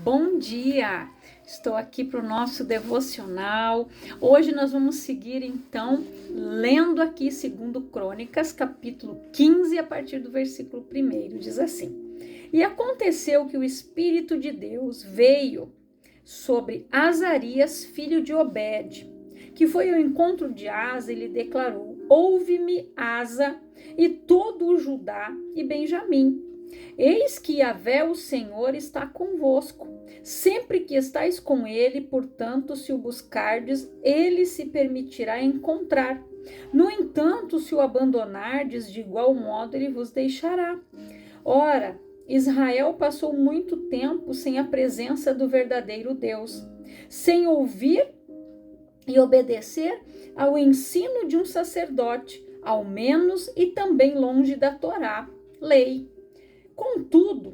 Bom dia! Estou aqui para o nosso devocional. Hoje nós vamos seguir então lendo aqui 2 Crônicas, capítulo 15, a partir do versículo 1. Diz assim: E aconteceu que o Espírito de Deus veio sobre Azarias, filho de Obed, que foi ao encontro de Asa e lhe declarou: Ouve-me, Asa, e todo o Judá e Benjamim. Eis que Yahvé, o Senhor, está convosco. Sempre que estáis com ele, portanto, se o buscardes, ele se permitirá encontrar. No entanto, se o abandonardes, de igual modo ele vos deixará. Ora, Israel passou muito tempo sem a presença do verdadeiro Deus, sem ouvir e obedecer ao ensino de um sacerdote, ao menos, e também longe da Torá, lei. Contudo,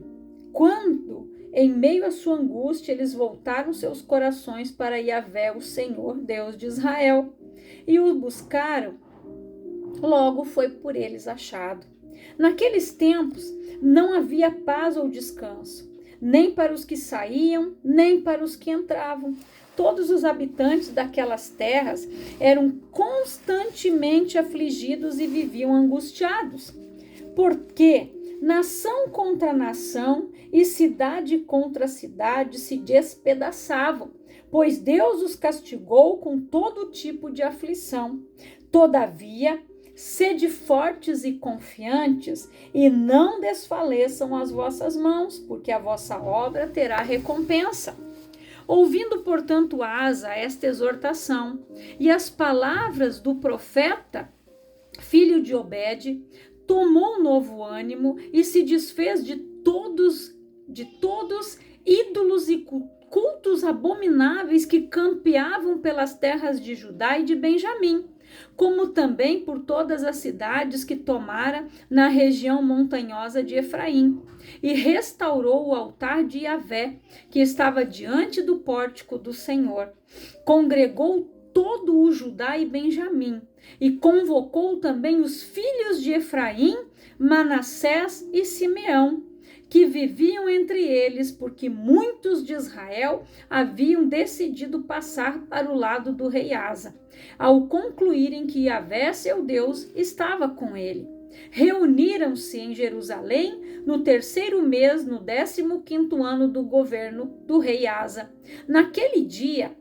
quando, em meio à sua angústia, eles voltaram seus corações para Yahvé, o Senhor, Deus de Israel, e o buscaram, logo foi por eles achado. Naqueles tempos não havia paz ou descanso, nem para os que saíam, nem para os que entravam. Todos os habitantes daquelas terras eram constantemente afligidos e viviam angustiados. Porque nação contra nação e cidade contra cidade se despedaçavam, pois Deus os castigou com todo tipo de aflição. Todavia, sede fortes e confiantes, e não desfaleçam as vossas mãos, porque a vossa obra terá recompensa. Ouvindo, portanto, Asa esta exortação e as palavras do profeta, filho de Obed, tomou um novo ânimo e se desfez de todos ídolos e cultos abomináveis que campeavam pelas terras de Judá e de Benjamim, como também por todas as cidades que tomara na região montanhosa de Efraim, e restaurou o altar de Yahvé, que estava diante do pórtico do Senhor. Congregou todo o Judá e Benjamim, e convocou também os filhos de Efraim, Manassés e Simeão, que viviam entre eles, porque muitos de Israel haviam decidido passar para o lado do rei Asa, ao concluírem que Yahvé, seu Deus, estava com ele. Reuniram-se em Jerusalém no 3º mês, no 15º ano do governo do rei Asa. Naquele dia,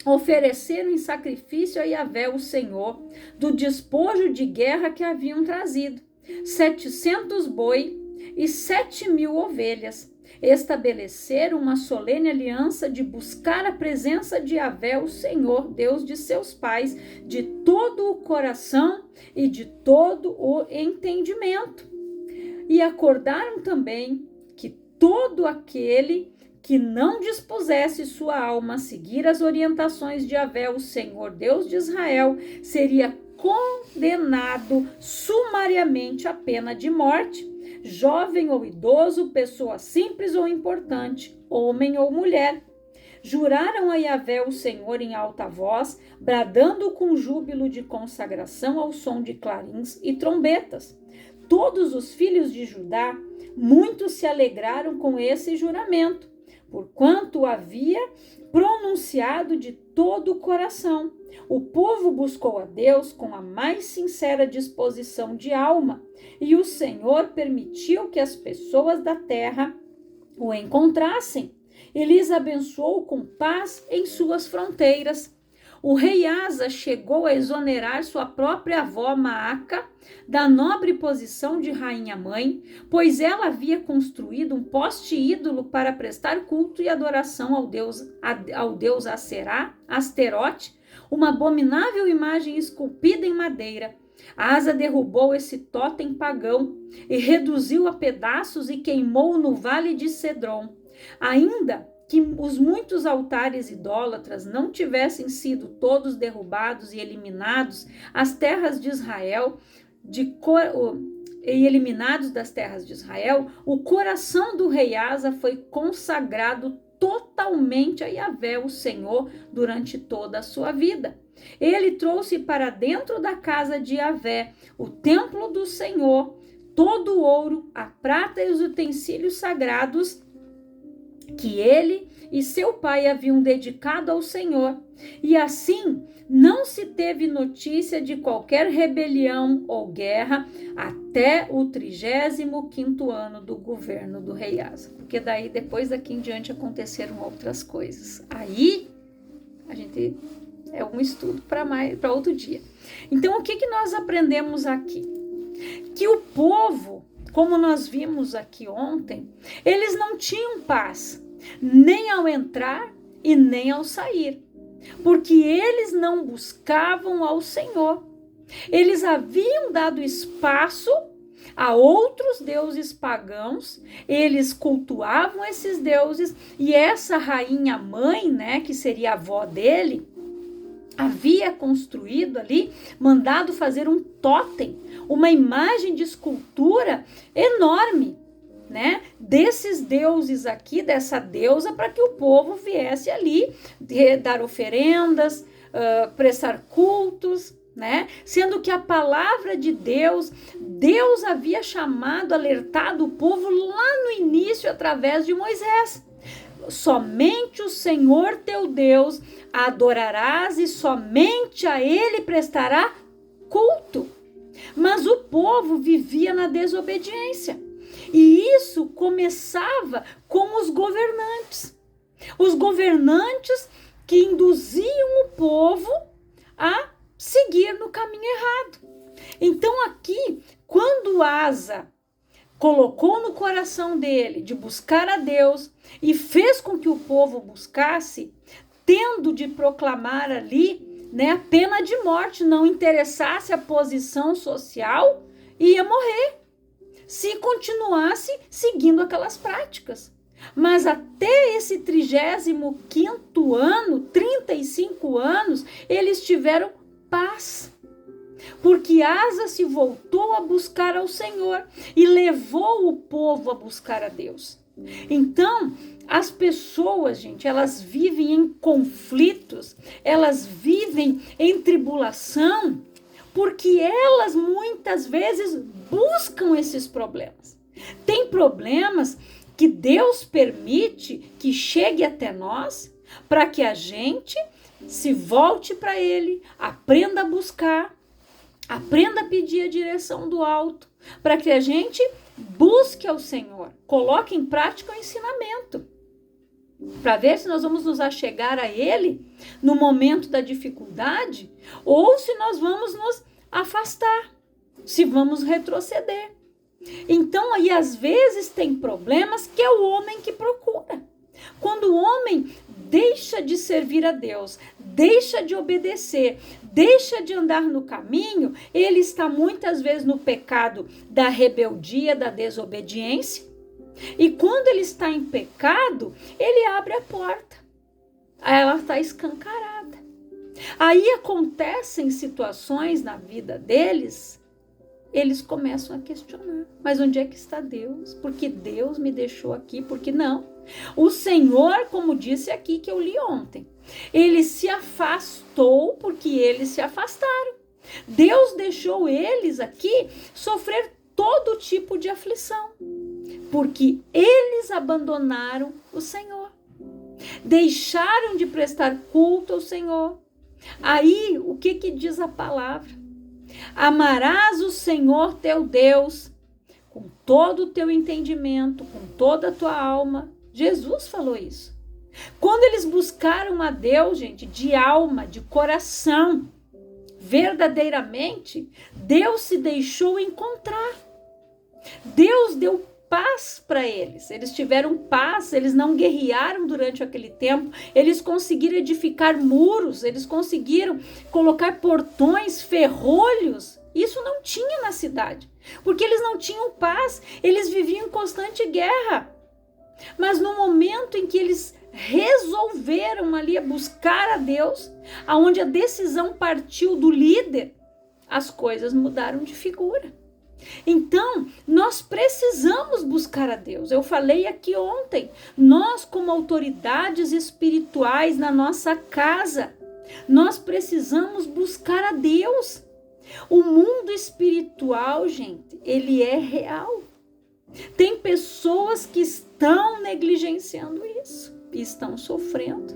ofereceram em sacrifício a Yahvé, o Senhor, do despojo de guerra que haviam trazido, 700 boi e 7.000 ovelhas. Estabeleceram uma solene aliança de buscar a presença de Yahvé, o Senhor, Deus de seus pais, de todo o coração e de todo o entendimento. E acordaram também que todo aquele que não dispusesse sua alma a seguir as orientações de Yahvé, o Senhor, Deus de Israel, seria condenado sumariamente à pena de morte, jovem ou idoso, pessoa simples ou importante, homem ou mulher. Juraram a Yahvé, o Senhor, em alta voz, bradando com júbilo de consagração ao som de clarins e trombetas. Todos os filhos de Judá, muitos se alegraram com esse juramento, porquanto havia pronunciado de todo o coração. O povo buscou a Deus com a mais sincera disposição de alma, e o Senhor permitiu que as pessoas da terra o encontrassem, e lhes abençoou com paz em suas fronteiras. O rei Asa chegou a exonerar sua própria avó Maaca da nobre posição de rainha-mãe, pois ela havia construído um poste ídolo para prestar culto e adoração ao deus Asterote, uma abominável imagem esculpida em madeira. Asa derrubou esse totem pagão e reduziu a pedaços e queimou no vale de Cedron. Ainda que os muitos altares idólatras não tivessem sido todos derrubados e eliminados, as terras de Israel, eliminados das terras de Israel, o coração do rei Asa foi consagrado totalmente a Yahvé, o Senhor, durante toda a sua vida. Ele trouxe para dentro da casa de Yahvé, o templo do Senhor, todo o ouro, a prata e os utensílios sagrados que ele e seu pai haviam dedicado ao Senhor, e assim não se teve notícia de qualquer rebelião ou guerra até o 35º ano do governo do rei Asa, porque daí depois daqui em diante aconteceram outras coisas. Aí a gente é um estudo para outro dia. Então o que nós aprendemos aqui? Que o povo, como nós vimos aqui ontem, eles não tinham paz, nem ao entrar e nem ao sair, porque eles não buscavam ao Senhor. Eles haviam dado espaço a outros deuses pagãos, eles cultuavam esses deuses, e essa rainha mãe, né, que seria a avó dele, havia construído ali, mandado fazer um tótem, uma imagem de escultura enorme, né, desses deuses aqui, dessa deusa, para que o povo viesse ali dar oferendas, prestar cultos, né, sendo que a palavra de Deus havia chamado, alertado o povo lá no início através de Moisés. Somente o Senhor teu Deus adorarás e somente a ele prestará culto. Mas o povo vivia na desobediência. E isso começava com os governantes. Os governantes que induziam o povo a seguir no caminho errado. Então aqui, quando Asa colocou no coração dele de buscar a Deus e fez com que o povo buscasse, tendo de proclamar ali, né, a pena de morte, não interessasse a posição social, ia morrer se continuasse seguindo aquelas práticas. Mas até esse 35º ano, 35 anos, eles tiveram paz. Porque Asa se voltou a buscar ao Senhor e levou o povo a buscar a Deus. Então, as pessoas, gente, elas vivem em conflitos, elas vivem em tribulação, porque elas muitas vezes buscam esses problemas. Tem problemas que Deus permite que chegue até nós para que a gente se volte para Ele, aprenda a buscar, aprenda a pedir a direção do alto, para que a gente busque ao Senhor, coloque em prática o ensinamento, para ver se nós vamos nos achegar a Ele no momento da dificuldade ou se nós vamos nos afastar, se vamos retroceder. Então, aí às vezes tem problemas que é o homem que procura. Quando o homem deixa de servir a Deus, deixa de obedecer, deixa de andar no caminho, ele está muitas vezes no pecado da rebeldia, da desobediência. E quando ele está em pecado, ele abre a porta. Ela está escancarada. Aí acontecem situações na vida deles, eles começam a questionar. Mas onde é que está Deus? Por que Deus me deixou aqui? Por que não? O Senhor, como disse aqui que eu li ontem, ele se afastou porque eles se afastaram. Deus deixou eles aqui sofrer todo tipo de aflição, porque eles abandonaram o Senhor, deixaram de prestar culto ao Senhor. Aí, o que diz a palavra? Amarás o Senhor teu Deus com todo o teu entendimento, com toda a tua alma. Jesus falou isso. Quando eles buscaram a Deus, gente, de alma, de coração, verdadeiramente, Deus se deixou encontrar. Deus deu paz para eles. Eles tiveram paz, eles não guerrearam durante aquele tempo, eles conseguiram edificar muros, eles conseguiram colocar portões, ferrolhos. Isso não tinha na cidade, porque eles não tinham paz, eles viviam em constante guerra. Mas no momento em que eles resolveram ali buscar a Deus, aonde a decisão partiu do líder, as coisas mudaram de figura. Então, nós precisamos buscar a Deus. Eu falei aqui ontem, nós como autoridades espirituais na nossa casa, nós precisamos buscar a Deus. O mundo espiritual, gente, ele é real. Tem pessoas que estão estão negligenciando isso e estão sofrendo,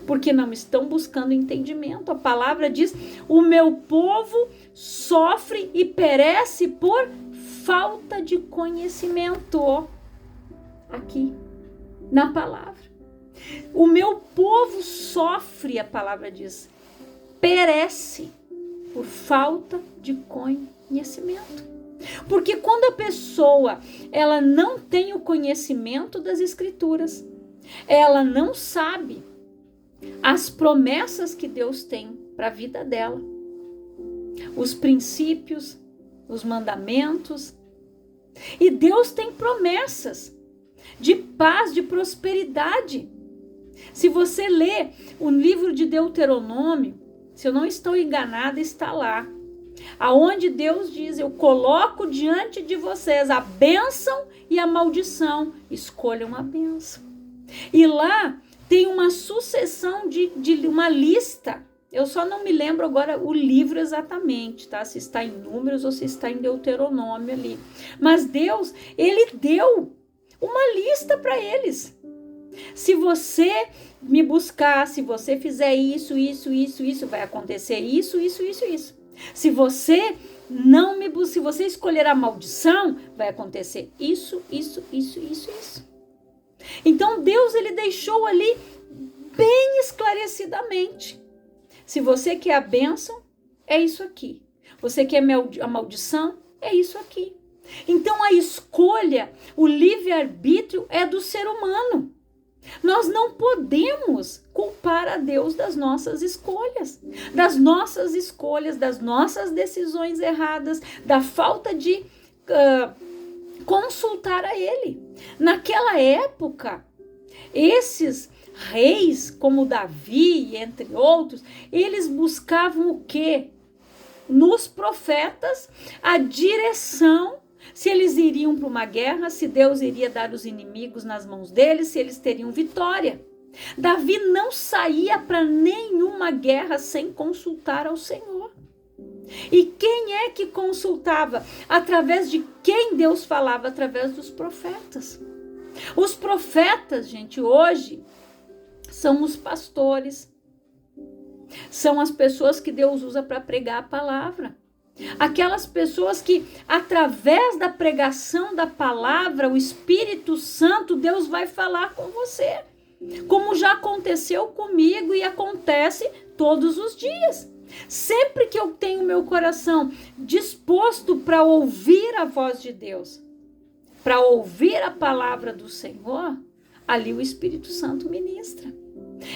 porque não estão buscando entendimento. A palavra diz: o meu povo sofre e perece por falta de conhecimento. Aqui, na palavra. O meu povo sofre, a palavra diz, perece por falta de conhecimento. Porque quando a pessoa, ela não tem o conhecimento das Escrituras, ela não sabe as promessas que Deus tem para a vida dela, os princípios, os mandamentos. E Deus tem promessas de paz, de prosperidade. Se você ler o livro de Deuteronômio, se eu não estou enganada, está lá, aonde Deus diz: eu coloco diante de vocês a bênção e a maldição, escolham a bênção. E lá tem uma sucessão de uma lista. Eu só não me lembro agora o livro exatamente, tá? Se está em Números ou se está em Deuteronômio ali. Mas Deus, ele deu uma lista para eles. Se você me buscar, se você fizer isso, vai acontecer isso. Se você não me buscar, se você escolher a maldição, vai acontecer isso. Então Deus, ele deixou ali bem esclarecidamente. Se você quer a bênção, é isso aqui. Você quer a maldição, é isso aqui. Então a escolha, o livre-arbítrio é do ser humano. Nós não podemos culpar a Deus das nossas escolhas, das nossas decisões erradas, da falta de consultar a Ele. Naquela época, esses reis, como Davi, entre outros, eles buscavam o quê? Nos profetas, a direção, se eles iriam para uma guerra, se Deus iria dar os inimigos nas mãos deles, se eles teriam vitória. Davi não saía para nenhuma guerra sem consultar ao Senhor. E quem é que consultava? Através de quem Deus falava? Através dos profetas. Os profetas, gente, hoje são os pastores, são as pessoas que Deus usa para pregar a palavra. Aquelas pessoas que, através da pregação da palavra, o Espírito Santo, Deus vai falar com você. Como já aconteceu comigo e acontece todos os dias. Sempre que eu tenho meu coração disposto para ouvir a voz de Deus, para ouvir a palavra do Senhor, ali o Espírito Santo ministra.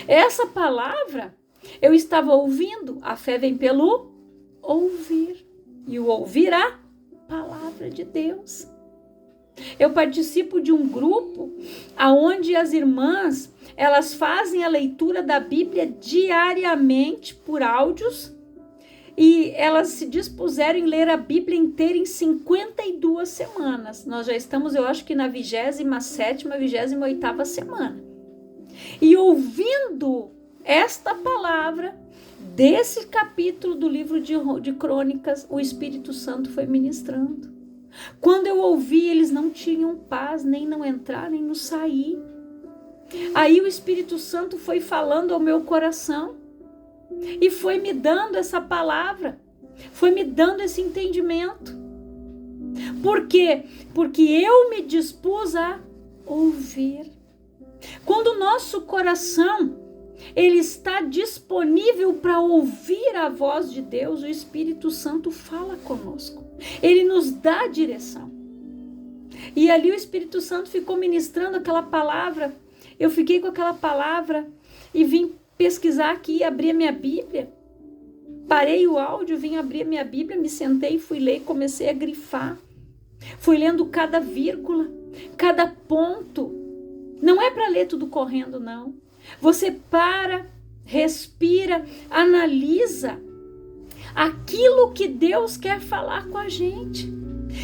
Essa palavra eu estava ouvindo. A fé vem pelo ouvir. E o ouvir a palavra de Deus. Eu participo de um grupo onde as irmãs, elas fazem a leitura da Bíblia diariamente por áudios. E elas se dispuseram em ler a Bíblia inteira em 52 semanas. Nós já estamos, eu acho que na 27ª, 28ª semana. E ouvindo esta palavra, desse capítulo do livro de Crônicas, o Espírito Santo foi ministrando. Quando eu ouvi, eles não tinham paz, nem no entrar, nem no sair. Aí o Espírito Santo foi falando ao meu coração e foi me dando essa palavra, foi me dando esse entendimento. Por quê? Porque eu me dispus a ouvir. Quando o nosso coração ele está disponível para ouvir a voz de Deus, o Espírito Santo fala conosco. Ele nos dá direção. E ali o Espírito Santo ficou ministrando aquela palavra. Eu fiquei com aquela palavra e vim pesquisar aqui, abri a minha Bíblia. Parei o áudio, vim abrir a minha Bíblia, me sentei, fui ler e comecei a grifar. Fui lendo cada vírgula, cada ponto. Não é para ler tudo correndo, não. Você para, respira, analisa aquilo que Deus quer falar com a gente.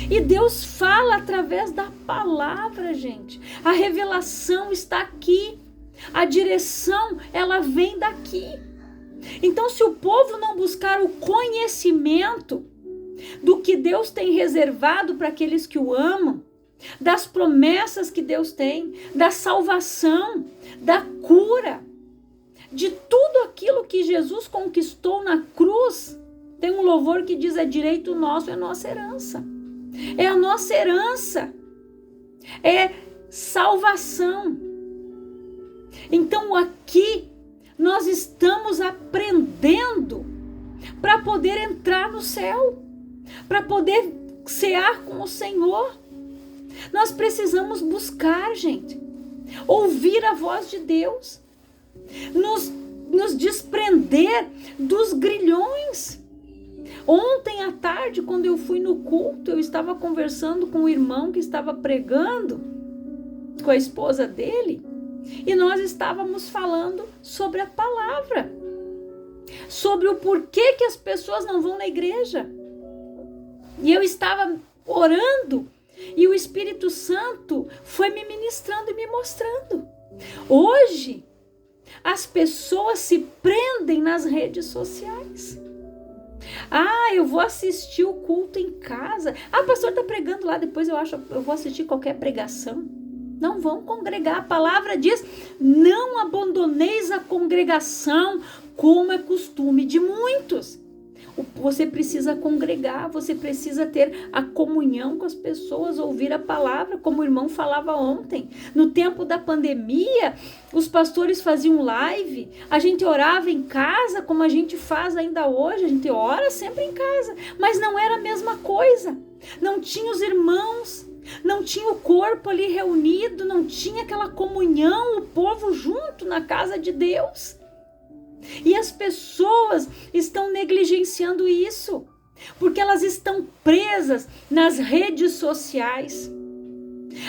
E Deus fala através da palavra, gente. A revelação está aqui. A direção, ela vem daqui. Então, se o povo não buscar o conhecimento do que Deus tem reservado para aqueles que o amam, das promessas que Deus tem, da salvação, da cura, de tudo aquilo que Jesus conquistou na cruz. Tem um louvor que diz: é direito nosso, é nossa herança. É a nossa herança. É salvação. Então aqui nós estamos aprendendo para poder entrar no céu, para poder cear com o Senhor. Nós precisamos buscar, gente, ouvir a voz de Deus, nos desprender dos grilhões. Ontem à tarde, quando eu fui no culto, eu estava conversando com o irmão que estava pregando, com a esposa dele, e nós estávamos falando sobre a palavra, sobre o porquê que as pessoas não vão na igreja. E eu estava orando, e o Espírito Santo foi me ministrando e me mostrando. Hoje, as pessoas se prendem nas redes sociais. Eu vou assistir o culto em casa. O pastor está pregando lá, depois eu vou assistir qualquer pregação. Não vão congregar. A palavra diz: não abandoneis a congregação, como é costume de muitos. Você precisa congregar, você precisa ter a comunhão com as pessoas, ouvir a palavra, como o irmão falava ontem. No tempo da pandemia, os pastores faziam live, a gente orava em casa, como a gente faz ainda hoje, a gente ora sempre em casa, mas não era a mesma coisa. Não tinha os irmãos, não tinha o corpo ali reunido, não tinha aquela comunhão, o povo junto na casa de Deus. E as pessoas estão negligenciando isso, porque elas estão presas nas redes sociais.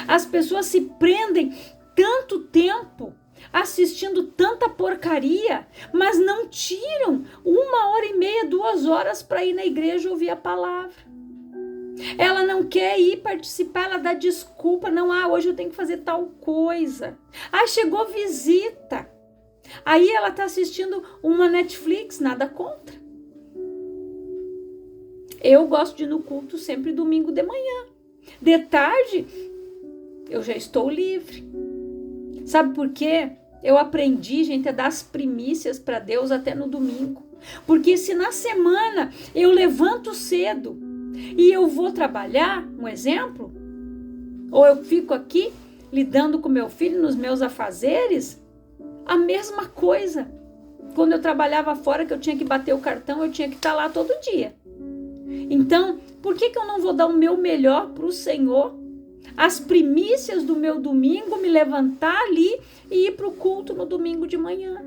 As pessoas se prendem tanto tempo assistindo tanta porcaria, mas não tiram 1h30, 2 horas para ir na igreja ouvir a palavra. Ela não quer ir participar, ela dá desculpa. Não, hoje eu tenho que fazer tal coisa. Chegou visita. Aí ela está assistindo uma Netflix, nada contra. Eu gosto de ir no culto sempre domingo de manhã. De tarde, eu já estou livre. Sabe por quê? Eu aprendi, gente, a dar as primícias para Deus até no domingo. Porque se na semana eu levanto cedo e eu vou trabalhar, um exemplo, ou eu fico aqui lidando com meu filho nos meus afazeres, a mesma coisa. Quando eu trabalhava fora, que eu tinha que bater o cartão, eu tinha que estar lá todo dia. Então, por que eu não vou dar o meu melhor para o Senhor? As primícias do meu domingo, me levantar ali e ir para o culto no domingo de manhã.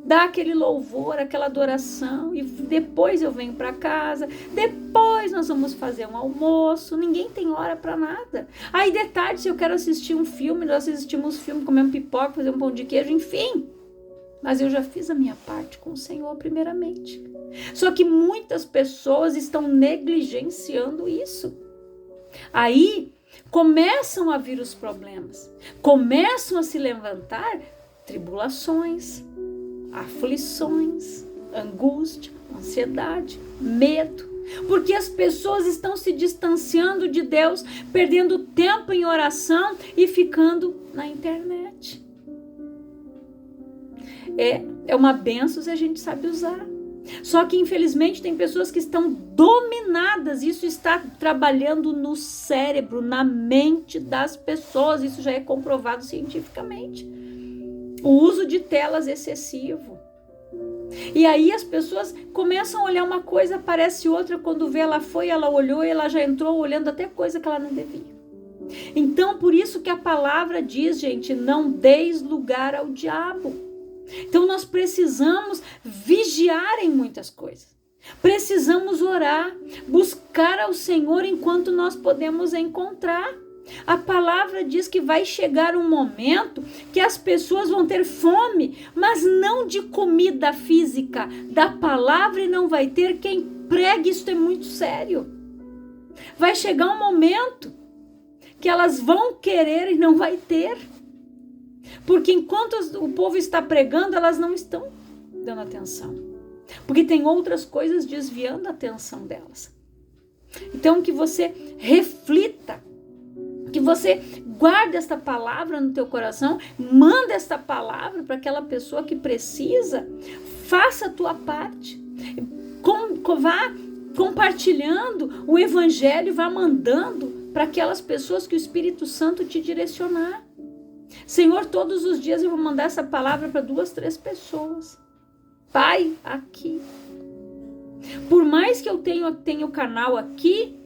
Dar aquele louvor, aquela adoração, e depois eu venho para casa, depois nós vamos fazer um almoço, ninguém tem hora para nada. Aí de tarde, se eu quero assistir um filme, nós assistimos filme, comemos pipoca, fazer um pão de queijo, enfim. Mas eu já fiz a minha parte com o Senhor primeiramente. Só que muitas pessoas estão negligenciando isso. Aí começam a vir os problemas, começam a se levantar tribulações, aflições, angústia, ansiedade, medo, porque as pessoas estão se distanciando de Deus, perdendo tempo em oração e ficando na internet. É uma bênção se a gente sabe usar. Só que infelizmente tem pessoas que estão dominadas, isso está trabalhando no cérebro, na mente das pessoas, isso já é comprovado cientificamente. O uso de telas excessivo. E aí as pessoas começam a olhar uma coisa, aparece outra, quando vê ela foi, ela olhou e ela já entrou olhando até coisa que ela não devia. Então por isso que a palavra diz, gente, não deis lugar ao diabo. Então nós precisamos vigiar em muitas coisas. Precisamos orar, buscar ao Senhor enquanto nós podemos encontrar. A palavra diz que vai chegar um momento que as pessoas vão ter fome, mas não de comida física, da palavra, e não vai ter quem pregue. Isso é muito sério. Vai chegar um momento que elas vão querer e não vai ter. Porque enquanto o povo está pregando, elas não estão dando atenção. Porque tem outras coisas desviando a atenção delas. Então que você reflita Que você guarde esta palavra no teu coração, manda esta palavra para aquela pessoa que precisa, faça a tua parte, vá compartilhando o evangelho, vá mandando para aquelas pessoas que o Espírito Santo te direcionar. Cantor, todos os dias eu vou mandar essa palavra para 2, 3 pessoas. Pai, aqui. Por mais que eu tenha o canal aqui,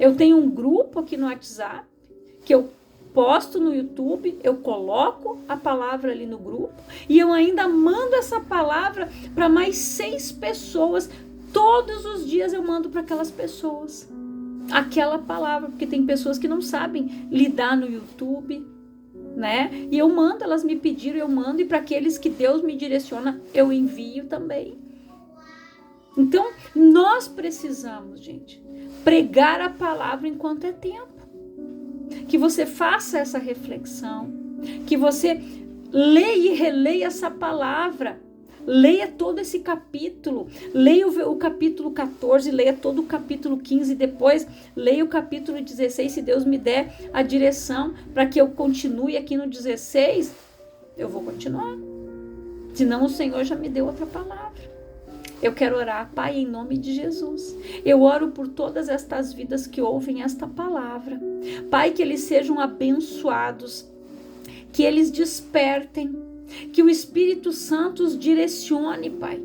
eu tenho um grupo aqui no WhatsApp, que eu posto no YouTube, eu coloco a palavra ali no grupo, e eu ainda mando essa palavra para mais 6 pessoas. Todos os dias eu mando para aquelas pessoas aquela palavra, porque tem pessoas que não sabem lidar no YouTube, né? E eu mando, elas me pediram, eu mando, e para aqueles que Deus me direciona, eu envio também. Então, nós precisamos, gente, pregar a palavra enquanto é tempo. Que você faça essa reflexão, que você leia e releia essa palavra, leia todo esse capítulo, leia o capítulo 14, leia todo o capítulo 15, depois leia o capítulo 16, se Deus me der a direção para que eu continue aqui no 16, eu vou continuar, senão o Senhor já me deu outra palavra. Eu quero orar, Pai, em nome de Jesus. Eu oro por todas estas vidas que ouvem esta palavra. Pai, que eles sejam abençoados, que eles despertem, que o Espírito Santo os direcione, Pai.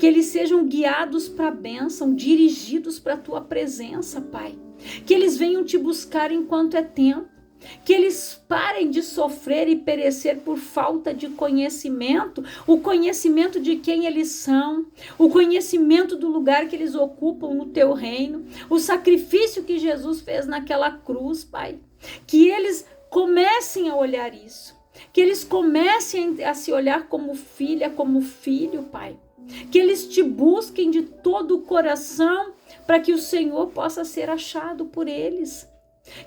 Que eles sejam guiados para a bênção, dirigidos para a Tua presença, Pai. Que eles venham Te buscar enquanto é tempo. Que eles parem de sofrer e perecer por falta de conhecimento, o conhecimento de quem eles são, o conhecimento do lugar que eles ocupam no teu reino, o sacrifício que Jesus fez naquela cruz, Pai. Que eles comecem a olhar isso, que eles comecem a se olhar como filha, como filho, Pai. Que eles te busquem de todo o coração para que o Senhor possa ser achado por eles.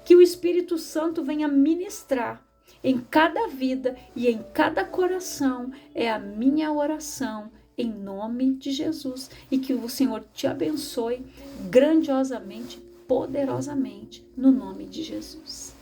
Que o Espírito Santo venha ministrar em cada vida e em cada coração, é a minha oração, em nome de Jesus. E que o Senhor te abençoe grandiosamente, poderosamente, no nome de Jesus.